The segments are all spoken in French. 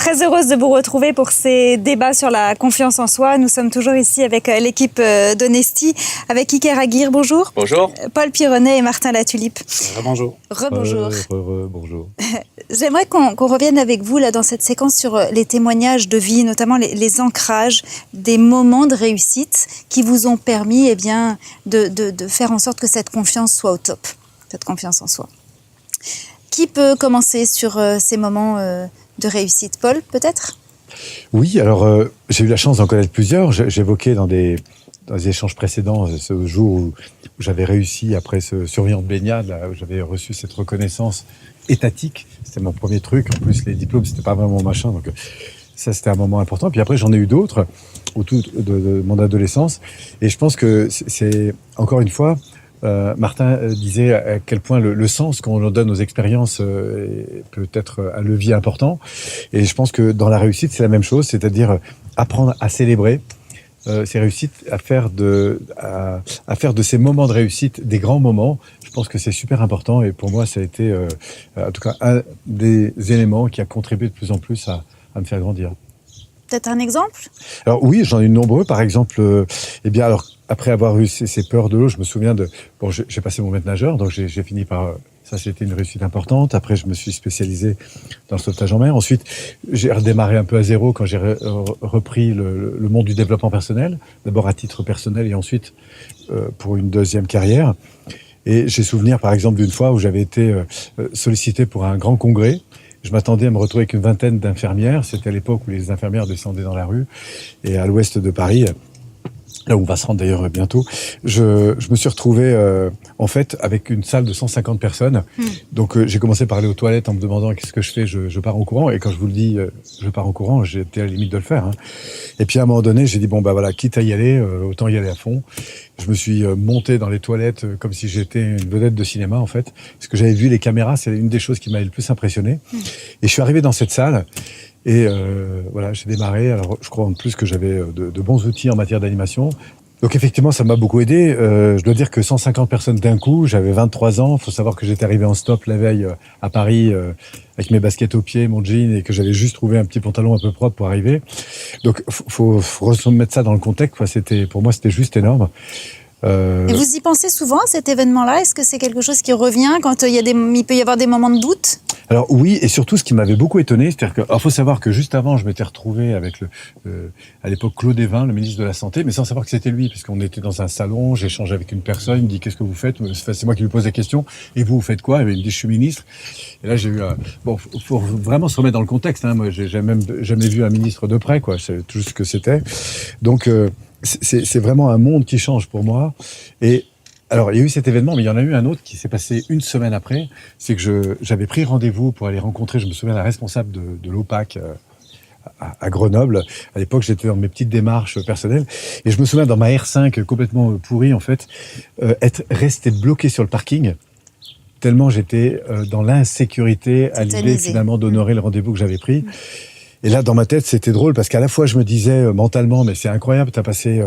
Très heureuse de vous retrouver pour ces débats sur la confiance en soi. Nous sommes toujours ici avec l'équipe d'Honesty, avec Iker Aguirre, bonjour. Bonjour. Paul Pironnet et Martin Latulippe. Bonjour. Rebonjour. Bonjour. J'aimerais qu'on revienne avec vous là, dans cette séquence sur les témoignages de vie, notamment les ancrages des moments de réussite qui vous ont permis de faire en sorte que cette confiance soit au top, cette confiance en soi. Qui peut commencer sur ces moments de réussite? Paul, peut-être? Oui, alors j'ai eu la chance d'en connaître plusieurs. J'évoquais dans des échanges précédents ce jour où j'avais réussi, après ce surveillant de baignade, là, où j'avais reçu cette reconnaissance étatique. C'était mon premier truc. En plus, les diplômes, c'était pas vraiment mon machin. Donc ça, c'était un moment important. Puis après, j'en ai eu d'autres autour de mon adolescence. Et je pense que c'est encore une fois... Martin disait à quel point le sens qu'on donne aux expériences peut être un levier important. Et je pense que dans la réussite, c'est la même chose, c'est-à-dire apprendre à célébrer ces réussites, à faire de ces moments de réussite des grands moments. Je pense que c'est super important. Et pour moi, ça a été, en tout cas, un des éléments qui a contribué de plus en plus à me faire grandir. Peut-être un exemple? Alors oui, j'en ai eu nombreux. Par exemple, après avoir eu ces peurs de l'eau, je me souviens j'ai passé mon maître nageur, donc j'ai fini par... Ça, c'était une réussite importante. Après, je me suis spécialisé dans le sauvetage en mer. Ensuite, j'ai redémarré un peu à zéro quand j'ai repris le monde du développement personnel. D'abord à titre personnel et ensuite pour une deuxième carrière. Et j'ai souvenir, par exemple, d'une fois où j'avais été sollicité pour un grand congrès. Je m'attendais à me retrouver avec une vingtaine d'infirmières. C'était à l'époque où les infirmières descendaient dans la rue. Et à l'ouest de Paris, là où on va se rendre d'ailleurs bientôt, je me suis retrouvé en fait avec une salle de 150 personnes. Donc j'ai commencé par aller aux toilettes en me demandant qu'est-ce que je fais, je pars en courant. Et quand je vous le dis, je pars en courant, j'étais à la limite de le faire. Hein. Et puis à un moment donné, j'ai dit bon bah voilà, quitte à y aller, autant y aller à fond. Je me suis monté dans les toilettes comme si j'étais une vedette de cinéma en fait. Parce que j'avais vu les caméras, c'est une des choses qui m'avait le plus impressionné. Et je suis arrivé dans cette salle. Et voilà, j'ai démarré. Alors, je crois en plus que j'avais de bons outils en matière d'animation. Donc effectivement, ça m'a beaucoup aidé. Je dois dire que 150 personnes d'un coup, j'avais 23 ans. Il faut savoir que j'étais arrivé en stop la veille à Paris avec mes baskets aux pieds, mon jean, et que j'avais juste trouvé un petit pantalon un peu propre pour arriver. Donc faut remettre ça dans le contexte. Pour moi, c'était juste énorme. Et vous y pensez souvent à cet événement-là? Est-ce que c'est quelque chose qui revient quand il peut y avoir des moments de doute? Alors oui, et surtout ce qui m'avait beaucoup étonné, c'est-à-dire que faut savoir que juste avant, je m'étais retrouvé avec à l'époque Claude Évin, le ministre de la Santé, mais sans savoir que c'était lui, puisqu'on était dans un salon, j'échangeais avec une personne, il me dit qu'est-ce que vous faites? C'est moi qui lui pose la question. Et vous faites quoi? Et il me dit je suis ministre. Et là j'ai eu faut vraiment se remettre dans le contexte. Hein. Moi, j'ai même jamais vu un ministre de près, quoi. C'est tout ce que c'était. Donc c'est vraiment un monde qui change pour moi. Et alors, il y a eu cet événement, mais il y en a eu un autre qui s'est passé une semaine après. C'est que j'avais pris rendez-vous pour aller rencontrer, je me souviens, la responsable de l'OPAC à Grenoble. À l'époque, j'étais dans mes petites démarches personnelles. Et je me souviens, dans ma R5 complètement pourrie, en fait, être resté bloqué sur le parking, tellement j'étais dans l'insécurité à l'idée, finalement, d'honorer le rendez-vous que j'avais pris. Et là, dans ma tête, c'était drôle, parce qu'à la fois, je me disais mentalement, mais c'est incroyable, t'as passé...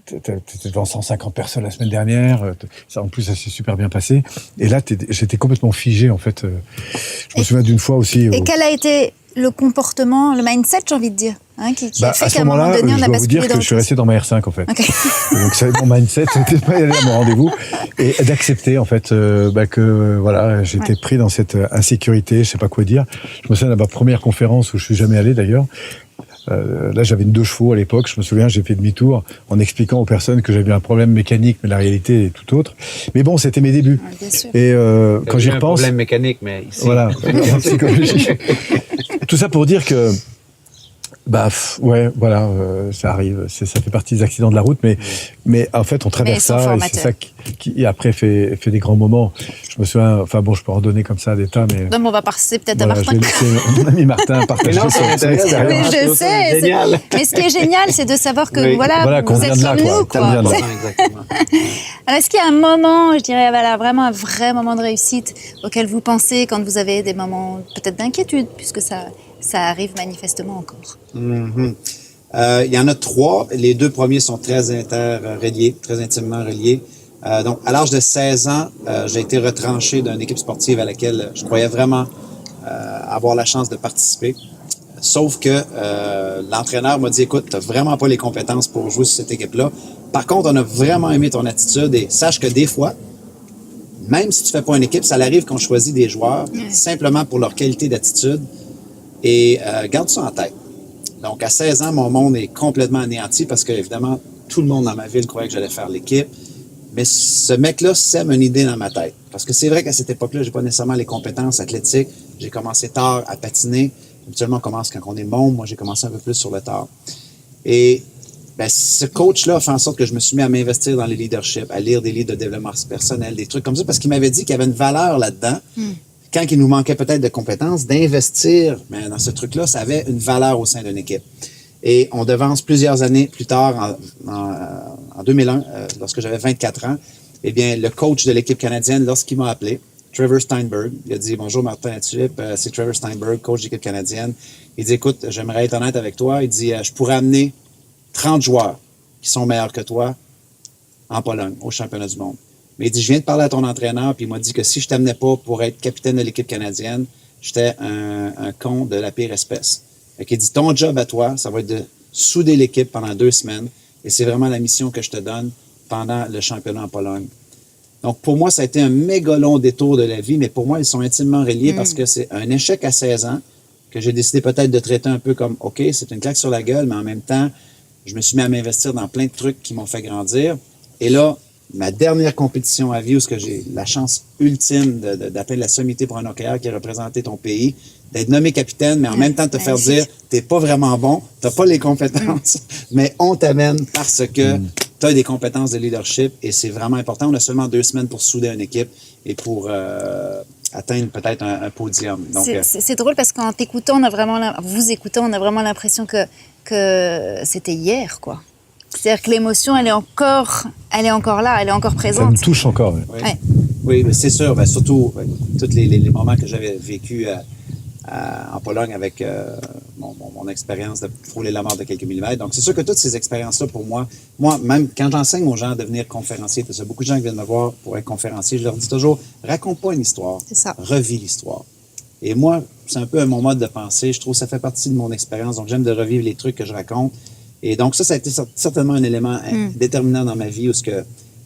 T'étais devant 150 personnes la semaine dernière. Ça, en plus, ça s'est super bien passé. Et là, j'étais complètement figé, en fait. Je me souviens d'une fois aussi... Et quel a été le comportement, le mindset, j'ai envie de dire, hein, qui a fait qu'à un moment donné, on a basculé dans... Je dois vous dire que je suis resté dans ma R5, en fait. Okay. Donc, mon mindset, c'était pas y aller à mon rendez-vous. Et d'accepter, en fait, que, voilà, j'étais pris dans cette insécurité, je sais pas quoi dire. Je me souviens de ma première conférence où je suis jamais allé, d'ailleurs. Là, j'avais une 2 chevaux à l'époque. Je me souviens, j'ai fait demi-tour en expliquant aux personnes que j'avais un problème mécanique, mais la réalité est tout autre. Mais bon, c'était mes débuts. Bien sûr. Et quand j'y repense, un problème mécanique, mais ici. Voilà, en psychologie. Tout ça pour dire que, ouais, voilà, ça arrive. Ça fait partie des accidents de la route, mais en fait, on traverse ça, et c'est ça qui après fait des grands moments. Je me souviens, enfin bon, je peux en donner comme ça des tas, mais... Non, mais on va passer peut-être à Martin. J'ai laissé mon ami Martin partager son expérience. Mais je sais, génial. Mais ce qui est génial, c'est de savoir que, voilà qu'on vous vient êtes de là, comme quoi. nous, quoi. Exactement. Alors, est-ce qu'il y a un moment, je dirais, voilà, vraiment un vrai moment de réussite auquel vous pensez quand vous avez des moments peut-être d'inquiétude, puisque ça arrive manifestement encore? Il y en a 3. Les 2 premiers sont très interreliés, très intimement reliés. Donc, à l'âge de 16 ans, j'ai été retranché d'une équipe sportive à laquelle je croyais vraiment avoir la chance de participer. sauf que l'entraîneur m'a dit, écoute, tu n'as vraiment pas les compétences pour jouer sur cette équipe-là. Par contre, on a vraiment aimé ton attitude et sache que des fois, même si tu fais pas une équipe, ça arrive qu'on choisit des joueurs simplement pour leur qualité d'attitude et garde ça en tête. Donc, à 16 ans, mon monde est complètement anéanti parce que, évidemment, tout le monde dans ma ville croyait que j'allais faire l'équipe. Mais ce mec-là sème une idée dans ma tête. Parce que c'est vrai qu'à cette époque-là, j'ai pas nécessairement les compétences athlétiques. J'ai commencé tard à patiner. Habituellement, on commence quand on est bon. Moi, j'ai commencé un peu plus sur le tard. Et ben, ce coach-là a fait en sorte que je me suis mis à m'investir dans les leaderships, à lire des livres de développement personnel, des trucs comme ça, parce qu'il m'avait dit qu'il y avait une valeur là-dedans. Quand il nous manquait peut-être de compétences, d'investir dans ce truc-là, ça avait une valeur au sein d'une équipe. Et on devance plusieurs années plus tard, en 2001, lorsque j'avais 24 ans, eh bien, le coach de l'équipe canadienne, lorsqu'il m'a appelé, Trevor Steinberg, il a dit « Bonjour Martin Latulippe, c'est Trevor Steinberg, coach de l'équipe canadienne. » Il dit « Écoute, j'aimerais être honnête avec toi. » Il dit « Je pourrais amener 30 joueurs qui sont meilleurs que toi en Pologne, au championnat du monde. » Mais il dit « Je viens de parler à ton entraîneur, puis il m'a dit que si je t'amenais pas pour être capitaine de l'équipe canadienne, j'étais un con de la pire espèce. » Il dit, ton job à toi, ça va être de souder l'équipe pendant 2 semaines. Et c'est vraiment la mission que je te donne pendant le championnat en Pologne. Donc, pour moi, ça a été un méga long détour de la vie, mais pour moi, ils sont intimement reliés parce que c'est un échec à 16 ans que j'ai décidé peut-être de traiter un peu comme, OK, c'est une claque sur la gueule, mais en même temps, je me suis mis à m'investir dans plein de trucs qui m'ont fait grandir. Et là, ma dernière compétition à vie où j'ai la chance ultime d'atteindre la sommité pour un hockeyeur qui a représenté ton pays, d'être nommé capitaine, mais en même temps de te faire dire t'es pas vraiment bon, t'as pas les compétences, mais on t'amène parce que tu as des compétences de leadership et c'est vraiment important. On a seulement 2 semaines pour souder une équipe et pour atteindre peut-être un podium. Donc, c'est drôle parce qu'en t'écoutant, vous écoutant, on a vraiment l'impression que c'était hier, quoi. C'est-à-dire que l'émotion, elle est encore là, elle est encore présente. Ça me touche encore. Oui, mais c'est sûr. Surtout, tous les moments que j'avais vécu en Pologne avec mon expérience de frôler la mort de quelques millimètres. Donc, c'est sûr que toutes ces expériences-là, pour moi, même quand j'enseigne aux gens à devenir conférenciers, il y a beaucoup de gens qui viennent me voir pour être conférencier, je leur dis toujours, raconte pas une histoire, revis l'histoire. Et moi, c'est un peu mon mode de pensée. Je trouve que ça fait partie de mon expérience. Donc, j'aime de revivre les trucs que je raconte. Et donc, ça a été certainement un élément déterminant dans ma vie où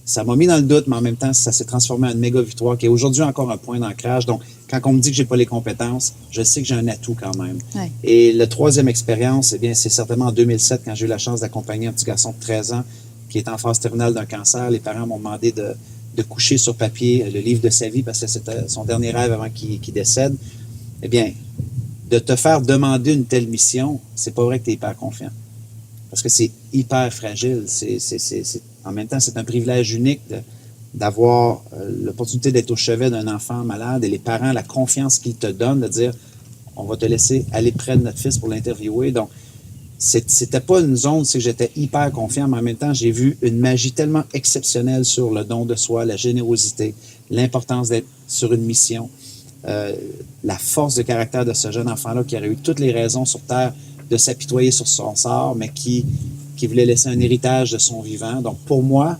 ça m'a mis dans le doute, mais en même temps, ça s'est transformé en une méga victoire qui est aujourd'hui encore un point d'ancrage. Donc, quand on me dit que j'ai pas les compétences, je sais que j'ai un atout quand même. Ouais. Et la troisième expérience, eh bien, c'est certainement en 2007 quand j'ai eu la chance d'accompagner un petit garçon de 13 ans qui est en phase terminale d'un cancer. Les parents m'ont demandé de coucher sur papier le livre de sa vie parce que c'était son dernier rêve avant qu'il décède. Eh bien, de te faire demander une telle mission, c'est pas vrai que tu es hyper confiant. Parce que c'est hyper fragile. En même temps, c'est un privilège unique d'avoir l'opportunité d'être au chevet d'un enfant malade et les parents, la confiance qu'ils te donnent de dire on va te laisser aller près de notre fils pour l'interviewer. Donc, c'était pas une zone, c'est que j'étais hyper confiant, mais en même temps, j'ai vu une magie tellement exceptionnelle sur le don de soi, la générosité, l'importance d'être sur une mission, la force de caractère de ce jeune enfant-là qui aurait eu toutes les raisons sur Terre de s'apitoyer sur son sort, mais qui voulait laisser un héritage de son vivant. Donc, pour moi,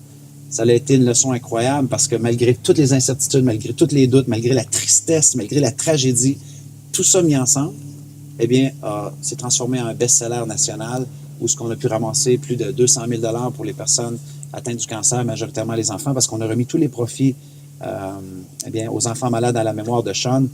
ça a été une leçon incroyable parce que malgré toutes les incertitudes, malgré tous les doutes, malgré la tristesse, malgré la tragédie, tout ça mis ensemble, eh bien, s'est transformé en un best-seller national où ce qu'on a pu ramasser plus de 200 000 $ pour les personnes atteintes du cancer, majoritairement les enfants, parce qu'on a remis tous les profits eh bien, aux enfants malades à la mémoire de Sean.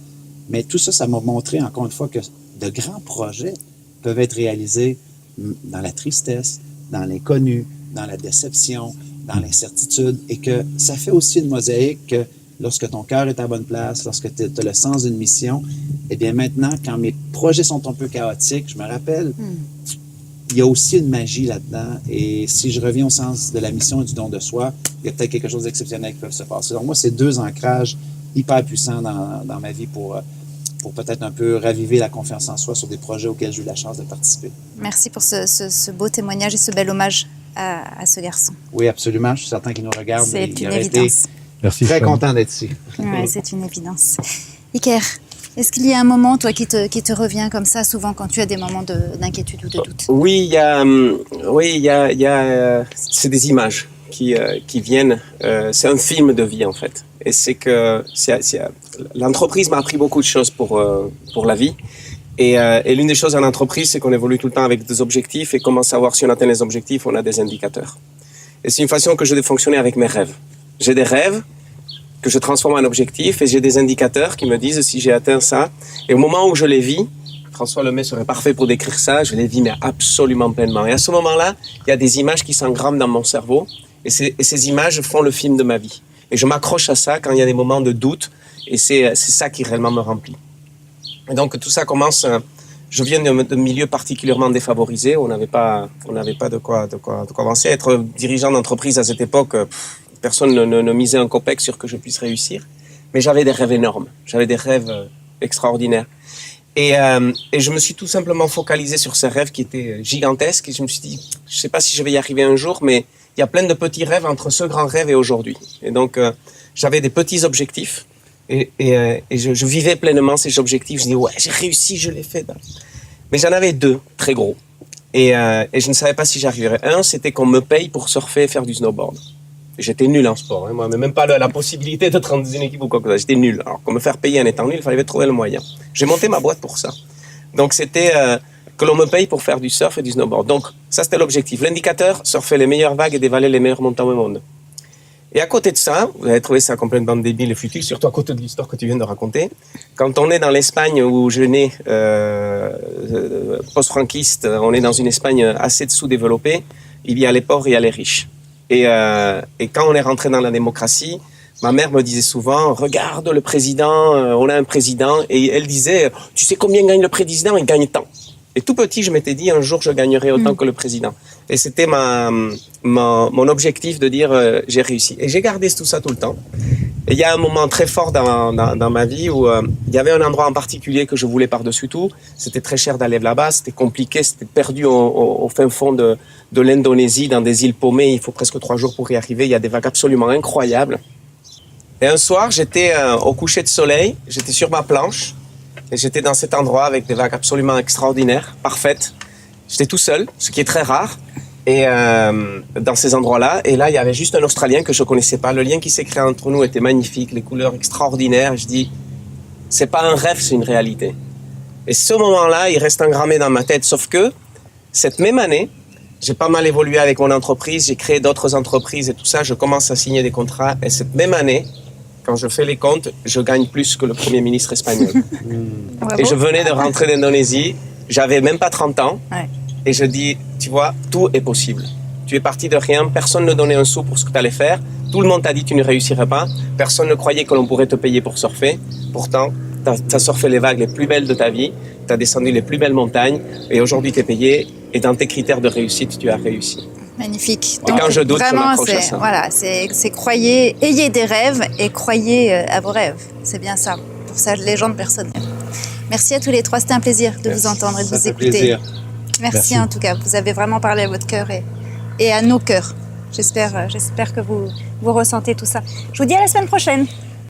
Mais tout ça, ça m'a montré encore une fois que de grands projets peuvent être réalisés dans la tristesse, dans l'inconnu, dans la déception, dans l'incertitude, et que ça fait aussi une mosaïque que lorsque ton cœur est à la bonne place, lorsque tu as le sens d'une mission, eh bien maintenant, quand mes projets sont un peu chaotiques, je me rappelle, il y a aussi une magie là-dedans, et si je reviens au sens de la mission et du don de soi, il y a peut-être quelque chose d'exceptionnel qui peut se passer. Donc moi, c'est 2 ancrages hyper puissants dans ma vie pour peut-être un peu raviver la confiance en soi sur des projets auxquels j'ai eu la chance de participer. Merci pour ce beau témoignage et ce bel hommage à ce garçon. Oui, absolument. Je suis certain qu'il nous regarde. C'est une évidence. Merci. Très content d'être ici. Ouais, c'est une évidence. Iker, est-ce qu'il y a un moment, toi, qui te revient comme ça, souvent quand tu as des moments d'inquiétude ou de doute? Oui, il y a c'est des images qui viennent. C'est un film de vie, en fait. Et c'est que l'entreprise m'a appris beaucoup de choses pour la vie. Et l'une des choses en entreprise, c'est qu'on évolue tout le temps avec des objectifs et comment savoir si on atteint les objectifs, on a des indicateurs. Et c'est une façon que j'ai de fonctionner avec mes rêves. J'ai des rêves que je transforme en objectifs et j'ai des indicateurs qui me disent si j'ai atteint ça. Et au moment où je les vis, François Lemay serait parfait pour décrire ça, je les vis mais absolument pleinement. Et à ce moment-là, il y a des images qui s'engramment dans mon cerveau et ces images font le film de ma vie. Et je m'accroche à ça quand il y a des moments de doute et c'est ça qui réellement me remplit. Et donc tout ça commence... Je viens de milieux particulièrement défavorisés. On n'avait pas de quoi avancer. Être dirigeant d'entreprise à cette époque, personne ne misait un copec sur que je puisse réussir. Mais j'avais des rêves énormes. J'avais des rêves extraordinaires. Et je me suis tout simplement focalisé sur ces rêves qui étaient gigantesques. Et je me suis dit, je sais pas si je vais y arriver un jour, mais il y a plein de petits rêves entre ce grand rêve et aujourd'hui. Et donc, j'avais des petits objectifs. Et je vivais pleinement ces objectifs. Je dis ouais, j'ai réussi, je l'ai fait. Mais j'en avais deux, très gros. Et je ne savais pas si j'arriverais. Un, c'était qu'on me paye pour surfer et faire du snowboard. J'étais nul en sport, hein, moi, mais même pas la possibilité d'être dans une équipe ou quoi que ce soit. J'étais nul. Alors, qu'on me faire payer en étant nul, il fallait trouver le moyen. J'ai monté ma boîte pour ça. Donc, c'était que l'on me paye pour faire du surf et du snowboard. Donc, ça, c'était l'objectif. L'indicateur, surfer les meilleures vagues et dévaler les meilleures montagnes au monde. Et à côté de ça, vous avez trouvé ça complètement débile et futile, surtout à côté de l'histoire que tu viens de raconter. Quand on est dans l'Espagne où je nais, post-franquiste, on est dans une Espagne assez sous-développée, il y a les pauvres et il y a les riches. Et quand on est rentré dans la démocratie, ma mère me disait souvent, regarde le président, on a un président, et elle disait, tu sais combien gagne le président? Il gagne tant. Et tout petit, je m'étais dit, un jour, je gagnerai autant que le président. Et c'était mon objectif de dire, j'ai réussi. Et j'ai gardé tout ça tout le temps. Et il y a un moment très fort dans ma vie où il y avait un endroit en particulier que je voulais par-dessus tout. C'était très cher d'aller là-bas, c'était compliqué, c'était perdu au fin fond de l'Indonésie, dans des îles paumées. Il faut presque 3 jours pour y arriver. Il y a des vagues absolument incroyables. Et un soir, j'étais au coucher de soleil, j'étais sur ma planche. Et j'étais dans cet endroit avec des vagues absolument extraordinaires, parfaites. J'étais tout seul, ce qui est très rare, et dans ces endroits-là. Et là, il y avait juste un Australien que je connaissais pas. Le lien qui s'est créé entre nous était magnifique, les couleurs extraordinaires. Je dis, c'est pas un rêve, c'est une réalité. Et ce moment-là, il reste engrammé dans ma tête. Sauf que cette même année, j'ai pas mal évolué avec mon entreprise. J'ai créé d'autres entreprises et tout ça. Je commence à signer des contrats. Et cette même année, quand je fais les comptes, je gagne plus que le Premier ministre espagnol. Et je venais de rentrer d'Indonésie, j'avais même pas 30 ans, et je dis, tu vois, tout est possible. Tu es parti de rien, personne ne donnait un sou pour ce que tu allais faire, tout le monde t'a dit que tu ne réussirais pas, personne ne croyait que l'on pourrait te payer pour surfer, pourtant, tu as surfé les vagues les plus belles de ta vie, tu as descendu les plus belles montagnes, et aujourd'hui tu es payé, et dans tes critères de réussite, tu as réussi. Magnifique. Et quand je doute, vraiment, je m'accroche à ça. Voilà, c'est croyez, ayez des rêves et croyez à vos rêves. C'est bien ça. Pour ça, légende personnelle. Merci à tous les trois. C'était un plaisir de vous entendre et de vous écouter. Plaisir. Merci en tout cas. Vous avez vraiment parlé à votre cœur et à nos cœurs. J'espère que vous ressentez tout ça. Je vous dis à la semaine prochaine.